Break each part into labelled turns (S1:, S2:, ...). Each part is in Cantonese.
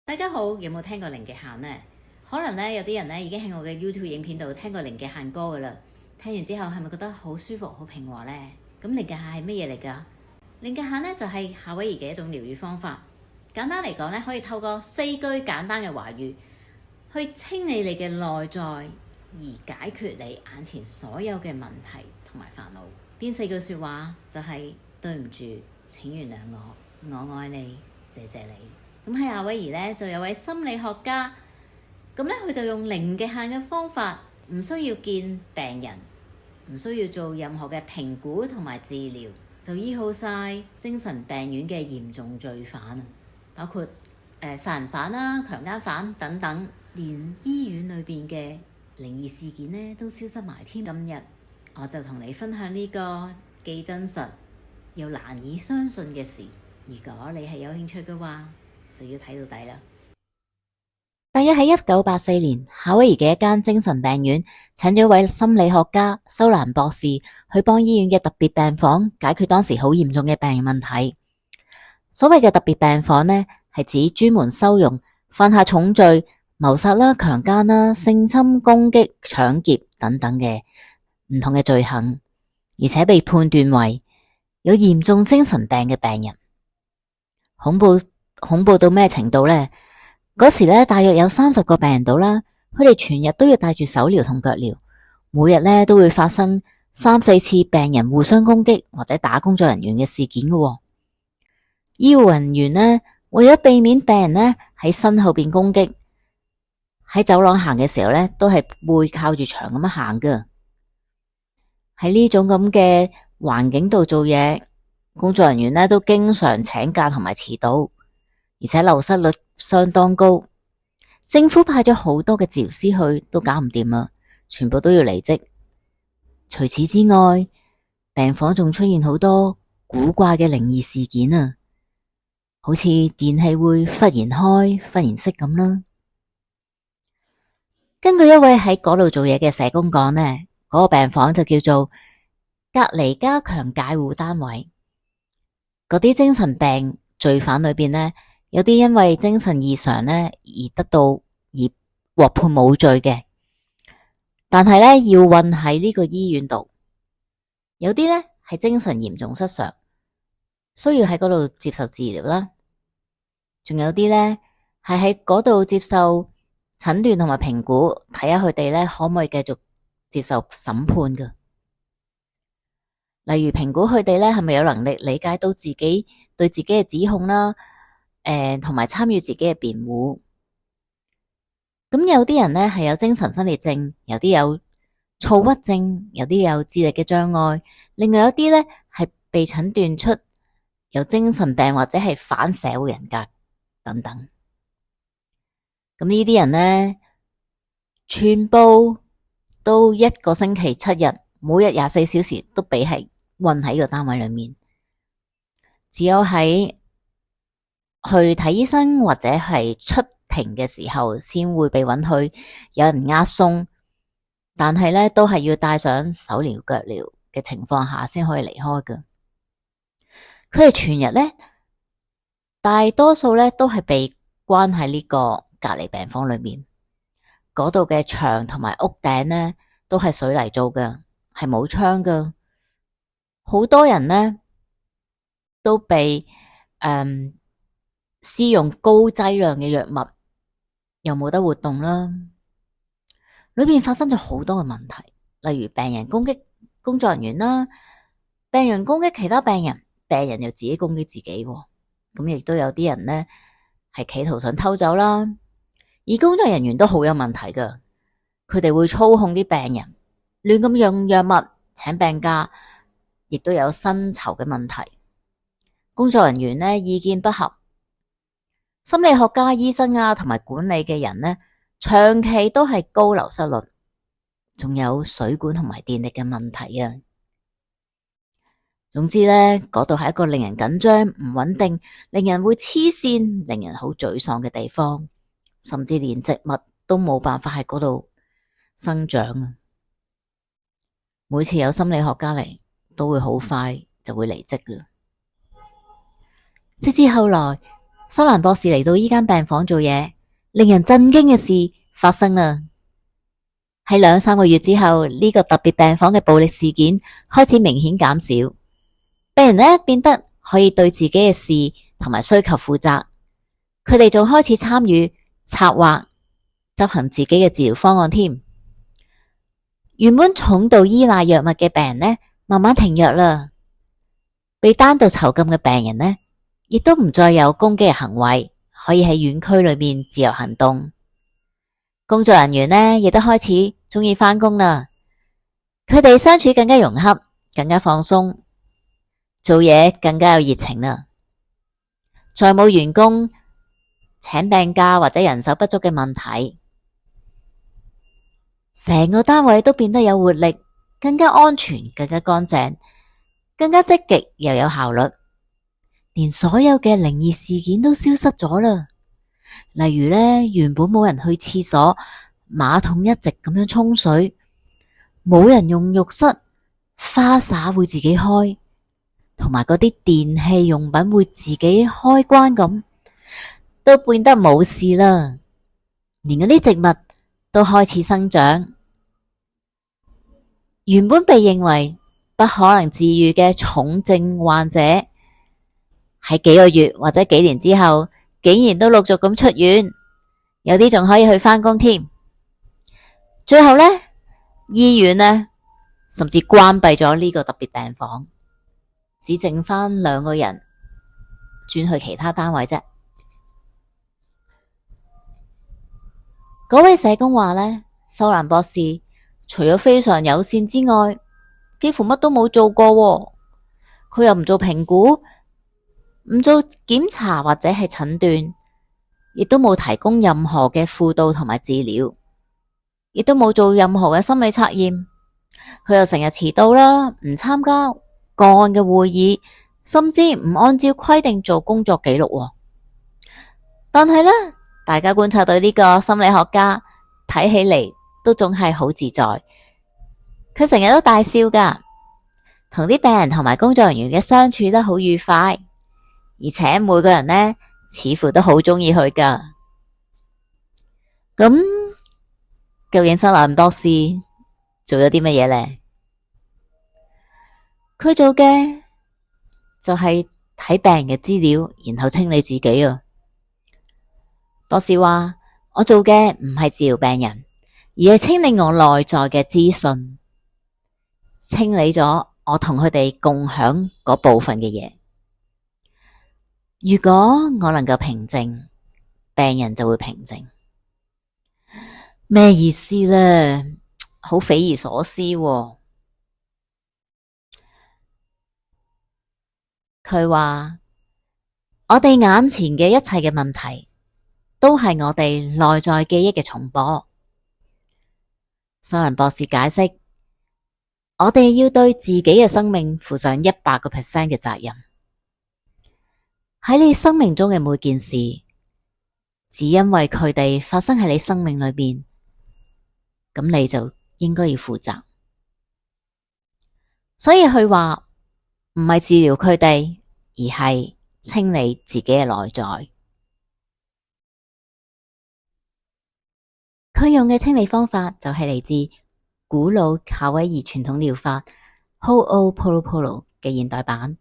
S1: 大家好，有冇聽過零極限呢？可能咧有啲人咧已經喺我嘅 YouTube 影片度聽過零極限歌噶啦。聽完之後係咪覺得好舒服、好平和呢？咁零極限係乜嘢嚟噶？零極限咧就係夏威夷嘅一種療愈方法。簡單嚟講咧，可以透過4句簡單嘅話語去清理你嘅內在，而解決你眼前所有嘅問題同埋煩惱。邊4句說話就係對唔住，請原諒我，我愛你，謝謝你。咁喺夏威夷咧，就有位心理學家，咁咧佢就用零極限嘅方法，唔需要見病人，唔需要做任何嘅評估同埋治療，就醫好晒精神病院嘅嚴重罪犯啊，包括殺人犯啦、強姦犯等等，連醫院裏邊嘅靈異事件咧都消失埋添。今日我就同你分享呢個既真實又難以相信嘅事。如果你係有興趣嘅話，就要睇到底啦。
S2: 大約喺1984年，夏威夷嘅一間精神病院請咗一位心理學家修蘭博士去幫醫院嘅特別病房解決當時好嚴重嘅病人問題。所謂嘅特別病房呢，係指專門收容犯下重罪、謀殺啦、強姦啦、性侵、攻擊、搶劫等等嘅唔同嘅罪行，而且被判斷為有嚴重精神病嘅病人。恐怖到咩程度呢？嗰時咧，大約有30個病人到啦，佢哋全日都要帶住手鐐同腳鐐，每日咧都會發生3、4次病人互相攻擊或者打工作人員嘅事件嘅。醫護人員呢，為咗避免病人呢喺身後邊攻擊，喺走廊行嘅時候咧，都係背靠住牆咁樣行㗎。喺呢種咁嘅環境度做嘢，工作人員呢都經常請假同埋遲到。而且流失率相當高，政府派咗好多嘅治療師去都搞唔掂啊，全部都要離職。除此之外，病房仲出現好多古怪嘅靈異事件啊，好似電器會忽然開忽然熄咁啦。根據一位喺嗰度做嘢嘅社工講呢，嗰個病房就叫做隔離加強戒護單位。嗰啲精神病罪犯裏邊呢，有啲因為精神異常呢而獲判冇罪嘅，但係呢要困喺呢個醫院度。有啲呢係精神嚴重失常，需要喺嗰度接受治療啦。仲有啲呢係喺嗰度接受診斷同埋評估，睇下佢哋呢可唔可以繼續接受審判㗎。例如評估佢哋呢係咪有能力理解到自己對自己嘅指控啦，同埋參與自己嘅辯護。咁有啲人呢係有精神分裂症，有啲有躁鬱症，有啲有智力嘅障礙，另外有啲呢係被診斷出有精神病或者係反社會人格等等。咁呢啲人呢，全部都1個星期7日，每日24小時都被係困喺個單位裏面，只有喺去睇醫生或者係出庭嘅時候，先會被允許有人押送，但係呢都係要帶上手鐐腳鐐嘅情況下先可以離開㗎。佢哋全日呢，大多數呢都係被關喺呢個隔離病房裏面，嗰度嘅牆同埋屋頂呢都係水泥做㗎，係冇窗㗎。好多人呢都被施用高劑量嘅藥物，又冇得活動啦。裏面發生咗好多嘅問題，例如病人攻擊工作人員啦，病人攻擊其他病人，病人又自己攻擊自己。咁亦都有啲人呢係企圖想偷走啦。而工作人員都好有問題㗎，佢哋會操控啲病人，亂咁用藥物，請病假，亦都有薪酬嘅問題。工作人員呢意見不合。心理學家、醫生啊，同埋管理嘅人呢，長期都係高流失率，仲有水管同埋電力嘅問題啊。總之呢，嗰度係一個令人緊張、唔穩定、令人會黐線、令人好沮喪嘅地方，甚至連植物都冇辦法喺嗰度生長啊。每次有心理學家嚟，都會好快就會離職啦。直至後來，修蘭博士嚟到呢間病房做嘢，令人震驚嘅事發生啦。喺2-3個月之後，呢個特別病房嘅暴力事件開始明顯減少，病人呢變得可以對自己嘅事同埋需求負責，佢哋仲開始參與策劃、執行自己嘅治療方案添。原本重度依賴藥物嘅病人呢，慢慢停藥啦。被單獨囚禁嘅病人呢，亦都唔再有攻擊嘅行為，可以喺院區裏面自由行動。工作人員呢，亦都開始鍾意返工啦。佢哋相處更加融洽，更加放鬆，做嘢更加有熱情啦。再冇員工請病假或者人手不足嘅問題，成個單位都變得有活力，更加安全，更加乾淨，更加積極又有效率。連所有嘅靈異事件都消失咗啦。例如呢，原本冇人去廁所，馬桶一直咁樣沖水，冇人用浴室，花灑會自己開，同埋嗰啲電器用品會自己開關咁，都變得冇事啦。連嗰啲植物都開始生長。原本被認為不可能治癒嘅重症患者，喺幾個月或者幾年之後，竟然都陸續咁出院，有啲仲可以去返工添。最後呢，醫院呢，甚至關閉咗呢個特別病房，只剩返2個人轉去其他單位啫。嗰位社工話呢，修蘭博士除咗非常友善之外，幾乎乜都冇做過喎。佢又唔做評估，唔做檢查或者係診斷，亦都冇提供任何嘅輔導同埋治療，亦都冇做任何嘅心理測驗。佢又成日遲到啦，唔參加個案嘅會議，甚至唔按照規定做工作記錄喎。但係呢，大家觀察到呢個心理學家睇起嚟都仲係好自在，佢成日都大笑㗎，同啲病人同埋工作人員嘅相處得好愉快。而且每個人呢，似乎都好鍾意佢㗎。咁究竟修蘭博士做咗啲乜嘢呢？佢做嘅就係睇病人嘅資料，然後清理自己啊。博士話：我做嘅唔係治療病人，而係清理我內在嘅資訊，清理咗我同佢哋共享嗰部分嘅嘢。如果我能夠平靜，病人就會平靜。咩意思呢？好匪夷所思喎。佢話我哋眼前嘅一切嘅問題，都係我哋內在記憶嘅重播。修蘭博士解釋，我哋要對自己嘅生命負上100% 嘅責任。喺你生命中嘅每件事，只因為佢哋發生喺你生命裏邊，咁你就應該要負責。所以佢話唔係治療佢哋，而係清理自己嘅內在。佢用嘅清理方法就係嚟自古老夏威夷傳統療法 Ho'oponopono 嘅現代版。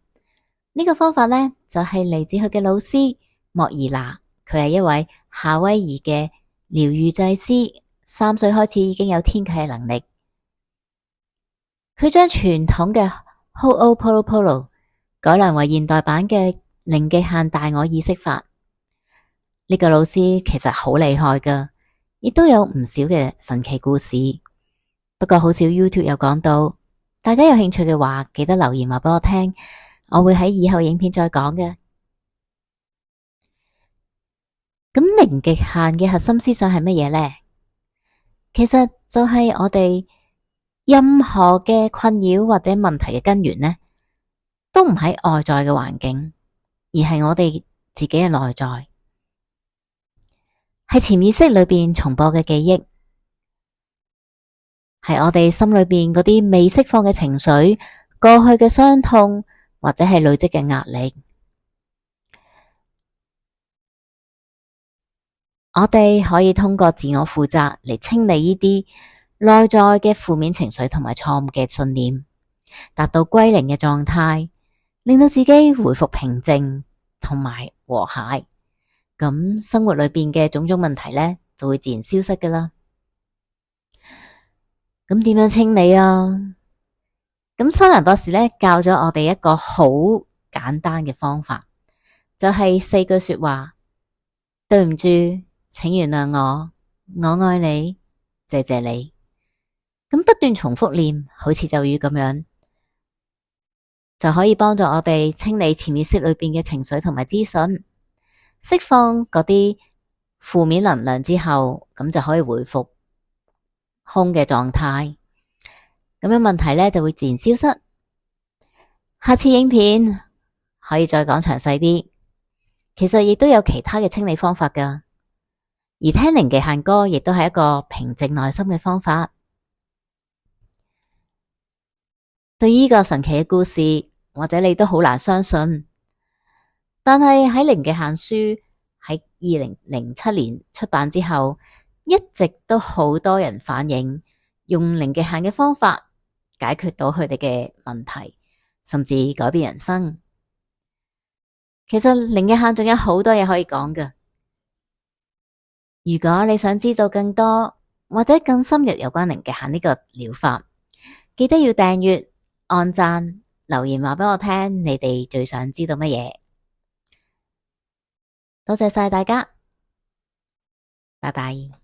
S2: 呢個方法呢，就係嚟自佢嘅老師莫爾娜，佢係一位夏威夷嘅療癒祭師，3歲開始已經有天啟嘅能力。佢將傳統嘅 Ho'oponopono 改良為現代版嘅零極限大我意識法。呢個老師其實好厲害㗎，亦都有唔少嘅神奇故事。不過好少 YouTube 有講到，大家有興趣嘅話，記得留言話俾我聽。我會喺以後影片再講嘅。咁零極限嘅核心思想係乜嘢呢？其實就係我哋任何嘅困擾或者問題嘅根源呢，都唔喺外在嘅環境，而係我哋自己嘅內在，係潛意識裏邊重播嘅記憶，係我哋心裏邊嗰啲未釋放嘅情緒，過去嘅傷痛，或者係累積嘅壓力。我哋可以通過自我負責嚟清理呢啲內在嘅負面情緒同埋錯誤嘅信念，達到歸零嘅狀態，令到自己回復平靜同埋和諧。咁生活裏邊嘅種種問題呢，就會自然消失噶啦。咁點樣清理啊？咁蘇蘭博士呢，教咗我哋一個好簡單嘅方法，就係4句說話：對唔住，請原諒我，我愛你，謝謝你。咁不斷重複念，好似咒語咁樣，就可以幫助我哋清理潛意識裏邊嘅情緒同埋資訊，釋放嗰啲負面能量之後，咁就可以回復空嘅狀態。咁樣問題呢就會自然消失。下次影片可以再講詳細啲。其實亦都有其他嘅清理方法噶，而聽零極限歌亦都係一個平靜內心嘅方法。對呢個神奇嘅故事，或者你都好難相信，但係喺零極限書喺2007年出版之後，一直都好多人反映用零極限嘅方法解決到佢哋嘅問題，甚至改變人生。其實零極限仲有好多嘢可以講㗎。如果你想知道更多或者更深入有關零極限呢個療法，記得要訂閱、按讚、留言話俾我聽，你哋最想知道乜嘢。多謝晒大家，拜拜。